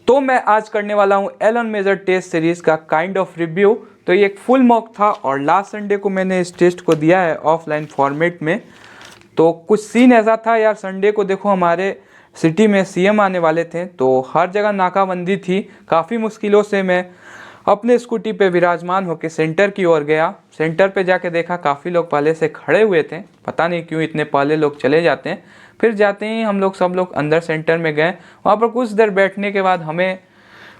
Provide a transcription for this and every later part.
तो मैं आज करने वाला हूँ एलन मेजर टेस्ट सीरीज़ का काइंड ऑफ रिव्यू। तो ये एक फुल मॉक था और लास्ट संडे को मैंने इस टेस्ट को दिया है ऑफलाइन फॉर्मेट में। तो कुछ सीन ऐसा था यार, संडे को देखो हमारे सिटी में सीएम आने वाले थे, तो हर जगह नाकाबंदी थी। काफ़ी मुश्किलों से मैं अपने स्कूटी पे विराजमान होकर सेंटर की ओर गया। सेंटर पे जाके देखा काफ़ी लोग पहले से खड़े हुए थे, पता नहीं क्यों इतने पहले लोग चले जाते हैं। फिर जाते ही हम लोग सब लोग अंदर सेंटर में गए। वहाँ पर कुछ देर बैठने के बाद हमें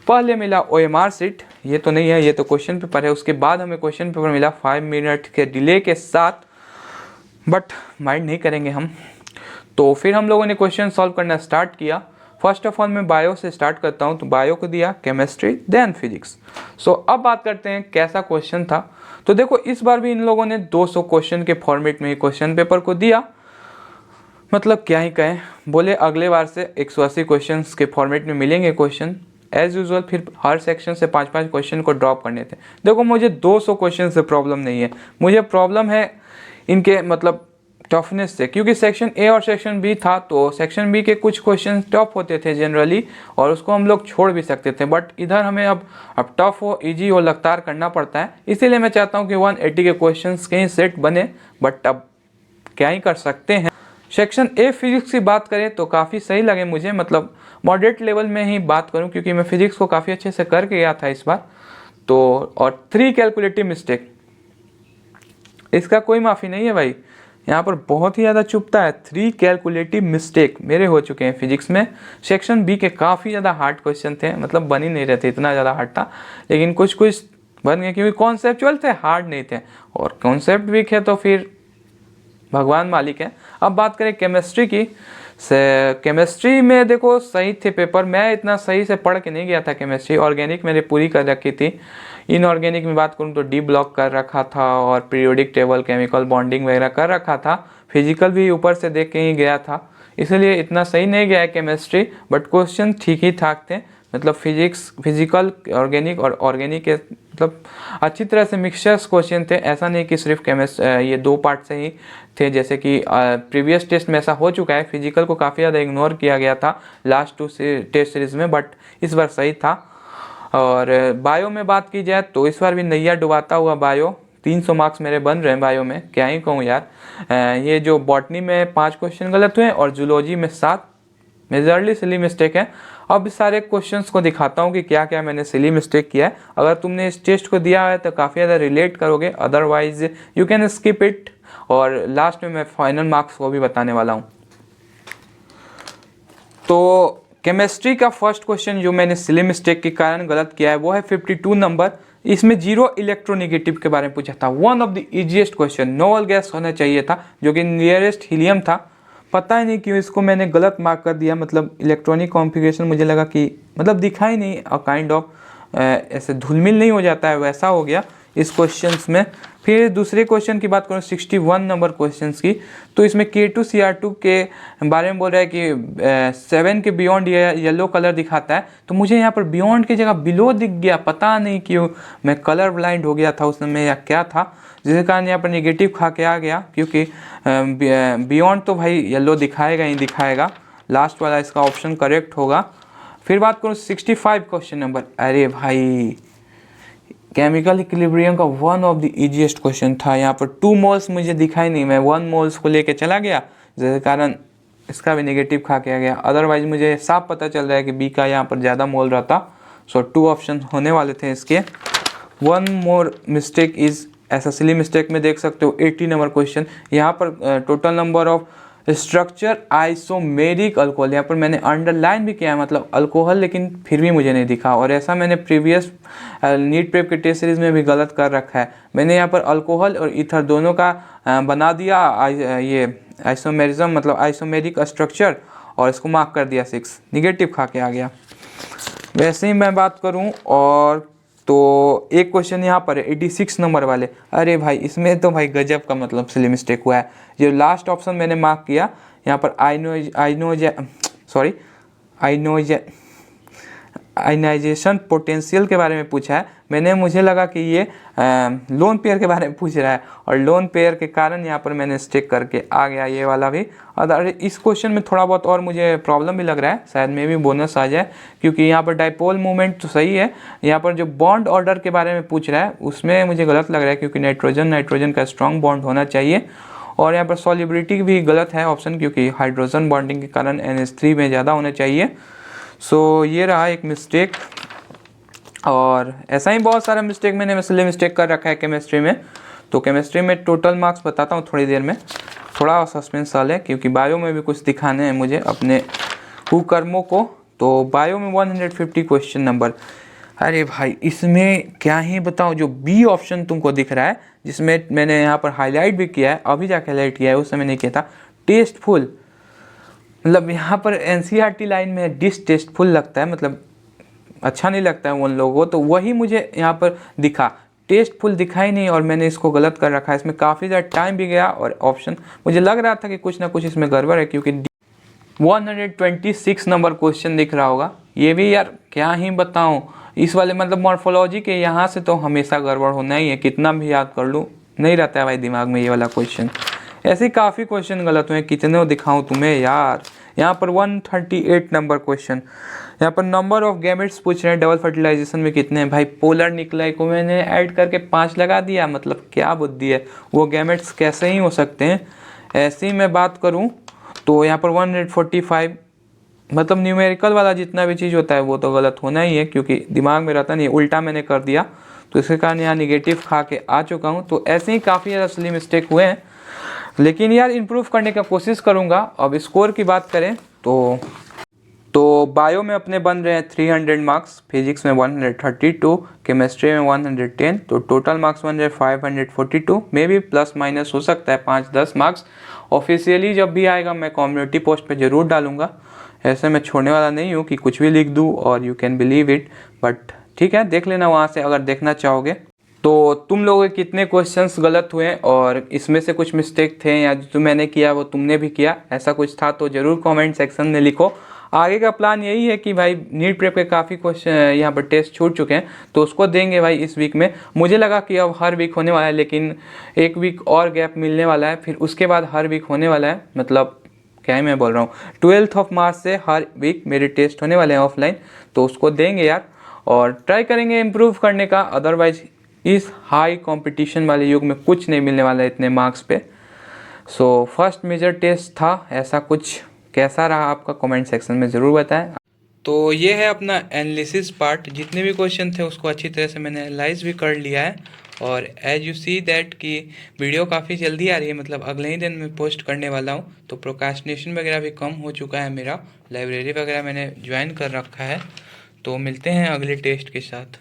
पहले मिला ओएमआर सीट, ये तो नहीं है, ये तो क्वेश्चन पेपर है। उसके बाद हमें क्वेश्चन पेपर मिला 5 मिनट के डिले के साथ, बट माइंड नहीं करेंगे हम। तो फिर हम लोगों ने क्वेश्चन सॉल्व करना स्टार्ट किया। फर्स्ट ऑफ ऑल मैं बायो से स्टार्ट करता हूँ, तो बायो को दिया, केमिस्ट्री, देन फिजिक्स। सो अब बात करते हैं कैसा क्वेश्चन था। तो देखो इस बार भी इन लोगों ने 200 क्वेश्चन के फॉर्मेट में क्वेश्चन पेपर को दिया। मतलब क्या ही कहें, बोले अगले बार से 180 क्वेश्चन के फॉर्मेट में मिलेंगे क्वेश्चन एज यूजुअल। फिर हर सेक्शन से 5-5 क्वेश्चन को ड्रॉप करने थे। देखो मुझे 200 क्वेश्चन से प्रॉब्लम नहीं है, मुझे प्रॉब्लम है इनके मतलब टफनेस से। क्योंकि सेक्शन ए और सेक्शन बी था, तो सेक्शन बी के कुछ क्वेश्चन टफ होते थे जनरली, और उसको हम लोग छोड़ भी सकते थे। बट इधर हमें अब टफ हो, इजी हो, लगातार करना पड़ता है। इसीलिए मैं चाहता हूँ कि 180 के क्वेश्चन के ही सेट बने, बट अब क्या ही कर सकते हैं। सेक्शन ए फिजिक्स की बात करें तो काफ़ी सही लगे मुझे, मतलब मॉडरेट लेवल में ही बात करूं क्योंकि मैं फिजिक्स को काफ़ी अच्छे से करके गया था इस बार। तो और 3 कैलकुलेटिव मिस्टेक, इसका कोई माफ़ी नहीं है भाई, यहाँ पर बहुत ही ज़्यादा चुभता है। 3 कैलकुलेटिव मिस्टेक मेरे हो चुके हैं फिजिक्स में। सेक्शन बी के काफ़ी ज़्यादा हार्ड क्वेश्चन थे, मतलब बन ही नहीं रहे थे, इतना ज़्यादा हार्ड था। लेकिन कुछ कुछ बन गए क्योंकि कॉन्सेप्चुअल थे, हार्ड नहीं थे। और कॉन्सेप्ट वीक है तो फिर भगवान मालिक है। अब बात करें केमिस्ट्री की, केमिस्ट्री में देखो सही थे पेपर, मैं इतना सही से पढ़ के नहीं गया था केमिस्ट्री। ऑर्गेनिक मैंने पूरी कर रखी थी। इनऑर्गेनिक में बात करूँ तो डी ब्लॉक कर रखा था और पीरियोडिक टेबल, केमिकल बॉन्डिंग वगैरह कर रखा था। फिजिकल भी ऊपर से देख के ही गया था, इसलिए इतना सही नहीं गया है केमिस्ट्री। बट क्वेश्चन ठीक ही ठाक थे, मतलब फिजिकल, ऑर्गेनिक और ऑर्गेनिक के मतलब अच्छी तरह से मिक्सचर्स क्वेश्चन थे। ऐसा नहीं कि सिर्फ ये 2 पार्ट से ही थे, जैसे कि प्रीवियस टेस्ट में ऐसा हो चुका है। फिजिकल को काफ़ी ज़्यादा इग्नोर किया गया था लास्ट 2 टेस्ट सीरीज़ में, बट इस बार सही था। और बायो में बात की जाए तो इस बार भी नैया डुबाता हुआ बायो, 300 मार्क्स मेरे बन रहे हैं बायो में, क्या ही कहूँ यार। ये जो बॉटनी में 5 क्वेश्चन गलत हुए और जूलॉजी में 7 मेजरली सिली मिस्टेक है। अब सारे क्वेश्चंस को दिखाता हूँ कि क्या क्या मैंने सिली मिस्टेक किया है। अगर तुमने इस टेस्ट को दिया है तो काफ़ी ज़्यादा रिलेट करोगे, otherwise you can skip it. और लास्ट में मैं फाइनल मार्क्स को भी बताने वाला हूँ। तो केमिस्ट्री का फर्स्ट क्वेश्चन जो मैंने सिली मिस्टेक के कारण गलत किया है वो है 52 नंबर। इसमें 0 इलेक्ट्रोनेगेटिव के बारे में पूछा था। One of the easiest question, noble gas होना चाहिए था जो कि नियरेस्ट हीलियम था। पता ही नहीं क्यों इसको मैंने गलत मार्क कर दिया, मतलब इलेक्ट्रॉनिक कॉन्फ़िगरेशन मुझे लगा कि मतलब दिखा ही नहीं, और काइंड ऑफ ऐसे धुलमिल नहीं हो जाता है, वैसा हो गया इस क्वेश्चंस में। फिर दूसरे क्वेश्चन की बात करूँ 61 नंबर क्वेश्चंस की, तो इसमें K2Cr2 के बारे में बोल रहा है कि 7 के बियॉन्ड येलो कलर दिखाता है। तो मुझे यहाँ पर बियॉन्ड की जगह बिलो दिख गया, पता नहीं क्यों, मैं कलर ब्लाइंड हो गया था उस समय या क्या था, जिसके कारण यहाँ पर नेगेटिव खा के आ गया। क्योंकि बियॉन्ड तो भाई येलो दिखाएगा ही दिखाएगा, लास्ट वाला इसका ऑप्शन करेक्ट होगा। फिर बात करूँ 65 क्वेश्चन नंबर, अरे भाई केमिकल इक्विलिब्रियम का one of the easiest question था। यहाँ पर 2 मोल्स मुझे दिखाई नहीं, मैं 1 मोल्स को लेके चला गया, जिसके कारण इसका भी नेगेटिव खा के आ गया। अदरवाइज मुझे साफ पता चल रहा है कि बी का यहाँ पर ज़्यादा मोल रहता। सो 2 ऑप्शन होने वाले थे इसके। 1 मोर मिस्टेक इज, ऐसा सिली मिस्टेक में देख सकते हो 80 नंबर क्वेश्चन। यहाँ पर total number of structure isomeric alcohol, यहाँ पर मैंने अंडरलाइन भी किया है, मतलब अल्कोहल, लेकिन फिर भी मुझे नहीं दिखा। और ऐसा मैंने प्रीवियस नीट प्रेप के टेस्ट सीरीज में भी गलत कर रखा है। मैंने यहाँ पर अल्कोहल और ईथर दोनों का बना दिया ये आइसोमेरिज्म, मतलब आइसोमेरिक स्ट्रक्चर, और इसको मार्क कर दिया 6, निगेटिव खा के आ गया। वैसे ही मैं बात करूँ और तो एक क्वेश्चन यहाँ पर है 86 नंबर वाले, अरे भाई इसमें तो भाई गजब का मतलब सिली मिस्टेक हुआ है। जो लास्ट ऑप्शन मैंने मार्क किया आयनाइजेशन पोटेंशियल के बारे में पूछा है। मुझे लगा कि ये लोन पेयर के बारे में पूछ रहा है, और लोन पेयर के कारण यहाँ पर मैंने स्टिक करके आ गया ये वाला भी। अगर इस क्वेश्चन में थोड़ा बहुत और मुझे प्रॉब्लम भी लग रहा है, शायद में भी बोनस आ जाए, क्योंकि यहाँ पर डाइपोल मूवमेंट तो सही है, यहाँ पर जो बॉन्ड ऑर्डर के बारे में पूछ रहा है उसमें मुझे गलत लग रहा है, क्योंकि नाइट्रोजन का स्ट्रॉन्ग बॉन्ड होना चाहिए। और यहाँ पर सॉल्युबिलिटी भी गलत है ऑप्शन, क्योंकि हाइड्रोजन बॉन्डिंग के कारण NH3 में ज़्यादा होना चाहिए। सो ये रहा एक मिस्टेक, और ऐसा ही बहुत सारा मिस्टेक मैंने मिस्टेक कर रखा है केमिस्ट्री में। तो केमिस्ट्री में टोटल मार्क्स बताता हूँ थोड़ी देर में, थोड़ा सस्पेंस वाला है, क्योंकि बायो में भी कुछ दिखाने हैं मुझे अपने कुकर्मों को। तो बायो में 150 क्वेश्चन नंबर, अरे भाई इसमें क्या ही बताऊँ। जो बी ऑप्शन तुमको दिख रहा है, जिसमें मैंने यहाँ पर हाईलाइट भी किया है, अभी जाके हाईलाइट किया है, उस समय नहीं किया था, टेस्टफुल, मतलब यहाँ पर NCERT लाइन में डिसटेस्टफुल लगता है, मतलब अच्छा नहीं लगता है उन लोगों को, तो वही मुझे यहाँ पर दिखा, टेस्टफुल दिखा ही नहीं, और मैंने इसको गलत कर रखा है। इसमें काफ़ी ज़्यादा टाइम भी गया, और ऑप्शन मुझे लग रहा था कि कुछ ना कुछ इसमें गड़बड़ है, क्योंकि 126 नंबर क्वेश्चन दिख रहा होगा। ये भी यार क्या ही बताऊँ, इस वाले मतलब मॉर्फोलॉजी के यहाँ से तो हमेशा गड़बड़ होना ही है, कितना भी याद कर लूँ नहीं रहता है भाई दिमाग में ये वाला क्वेश्चन। ऐसे काफ़ी क्वेश्चन गलत हुए, कितने दिखाऊं तुम्हें यार। यहाँ पर 138 नंबर क्वेश्चन, यहाँ पर नंबर ऑफ गैमेट्स पूछ रहे हैं डबल फर्टिलाइजेशन में कितने हैं। भाई पोलर निकला को मैंने ऐड करके 5 लगा दिया, मतलब क्या बुद्धि है, वो गैमेट्स कैसे ही हो सकते हैं। ऐसे ही मैं बात करूँ तो यहाँ पर 145, मतलब न्यूमेरिकल वाला जितना भी चीज़ होता है वो तो गलत होना ही है, क्योंकि दिमाग में रहता नहीं, उल्टा मैंने कर दिया, तो इसके कारण यहाँ निगेटिव खा के आ चुका हूँ। तो ऐसे ही काफ़ी ज़्यादा असली मिस्टेक हुए हैं, लेकिन यार इम्प्रूव करने का कोशिश करूँगा। अब स्कोर की बात करें तो बायो में अपने बन रहे हैं 300 मार्क्स, फिजिक्स में 132, केमिस्ट्री में 110, तो टोटल मार्क्स बन रहे 542 में भी प्लस माइनस हो सकता है 5-10 मार्क्स। ऑफिशियली जब भी आएगा मैं कम्युनिटी पोस्ट पे ज़रूर डालूंगा, ऐसे मैं छोड़ने वाला नहीं हूँ कि कुछ भी लिख दूँ और you can believe it, but ठीक है देख लेना वहाँ से अगर देखना चाहोगे। तो तुम लोगों के कितने क्वेश्चंस गलत हुए, और इसमें से कुछ मिस्टेक थे या जो मैंने किया वो तुमने भी किया, ऐसा कुछ था तो ज़रूर कमेंट सेक्शन में लिखो। आगे का प्लान यही है कि भाई नीट प्रेप के काफ़ी क्वेश्चन यहाँ पर टेस्ट छूट चुके हैं, तो उसको देंगे भाई इस वीक में। मुझे लगा कि अब हर वीक होने वाला है, लेकिन एक वीक और गैप मिलने वाला है, फिर उसके बाद हर वीक होने वाला है। मतलब क्या ही मैं बोल रहा हूँ, 12 मार्च से हर वीक मेरे टेस्ट होने वाले हैं ऑफलाइन, तो उसको देंगे यार, और ट्राई करेंगे इम्प्रूव करने का। अदरवाइज इस हाई कंपटीशन वाले युग में कुछ नहीं मिलने वाला है इतने मार्क्स पे। सो फर्स्ट मेजर टेस्ट था ऐसा कुछ, कैसा रहा आपका कमेंट सेक्शन में ज़रूर बताएं। तो ये है अपना एनालिसिस पार्ट, जितने भी क्वेश्चन थे उसको अच्छी तरह से मैंने एनालाइज भी कर लिया है, और एज यू सी दैट कि वीडियो काफ़ी जल्दी आ रही है, मतलब अगले ही दिन मैं पोस्ट करने वाला हूँ। तो प्रोक्रास्टिनेशन वगैरह भी कम हो चुका है मेरा, लाइब्रेरी वगैरह मैंने ज्वाइन कर रखा है। तो मिलते हैं अगले टेस्ट के साथ।